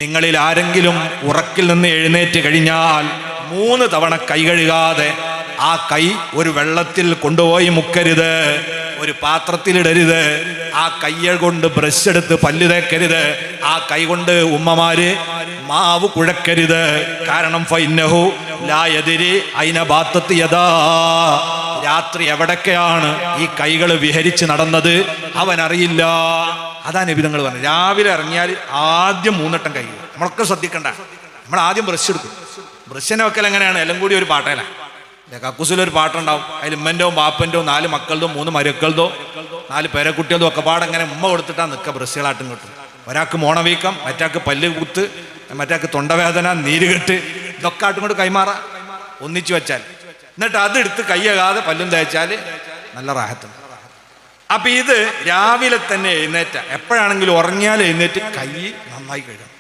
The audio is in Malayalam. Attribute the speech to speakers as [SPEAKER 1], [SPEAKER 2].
[SPEAKER 1] നിങ്ങളിൽ ആരെങ്കിലും ഉറക്കിൽ നിന്ന് എഴുന്നേറ്റ് കഴിഞ്ഞാൽ 3 തവണ കൈ കഴുകാതെ ആ കൈ ഒരു വെള്ളത്തിൽ കൊണ്ടുപോയി മുക്കരുത്, ഒരു പാത്രത്തിലിടരുത്. ആ കയ്യ കൊണ്ട് ബ്രഷ് എടുത്ത് പല്ല് തേക്കരുത്. ആ കൈ കൊണ്ട് ഉമ്മമാര് മാവ് കുഴക്കരുത്. കാരണം ഫൈന്നഹു ലാ യദ്രി ഐന ബാത്തത്ത് യദാ, രാത്രി എവിടൊക്കെയാണ് ഈ കൈകൾ വിഹരിച്ച് നടന്നത് അവനറിയില്ല. അതാ നബി തങ്ങൾ പറഞ്ഞു. രാവിലെ ഇറങ്ങിയാൽ ആദ്യം 3 വട്ടം കൈ. നമ്മളൊക്കെ ശ്രദ്ധിക്കണ്ട. നമ്മൾ ആദ്യം ബ്രഷ് എടുക്കും. ബ്രഷിനെ വെക്കൽ എങ്ങനെയാണ്? എല്ലാം കൂടി ഒരു പാട്ടേല. കക്കൂസിലൊരു പാട്ടുണ്ടാവും. അതിൽ ഉമ്മൻ്റെയോ ബാപ്പൻ്റെയോ 4 മക്കളുടെ 3 മരുക്കളുടെ 4 പേരക്കുട്ടികളോ ഒക്കെ പാടങ്ങനെ ഉമ്മ കൊടുത്തിട്ടാണ് നിൽക്കുക. ബ്രഷുകളാട്ടും കിട്ടും. ഒരാൾക്ക് മോണവീക്കം, മറ്റാൾക്ക് പല്ല് കുത്ത്, മറ്റാൾക്ക് തൊണ്ടവേദന, നീരുകെട്ട്, ഇതൊക്കെ ആട്ടും കൊണ്ട് കൈമാറാം ഒന്നിച്ചു വെച്ചാൽ. എന്നിട്ട് അതെടുത്ത് കൈയകാതെ പല്ലും തേച്ചാൽ നല്ല റാഹത്തുണ്ട്. അപ്പൊ ഇത് രാവിലെ തന്നെ എഴുന്നേറ്റ എപ്പോഴാണെങ്കിലും ഉറങ്ങിയാൽ എഴുന്നേറ്റ് കൈ നന്നായി കഴുകണം.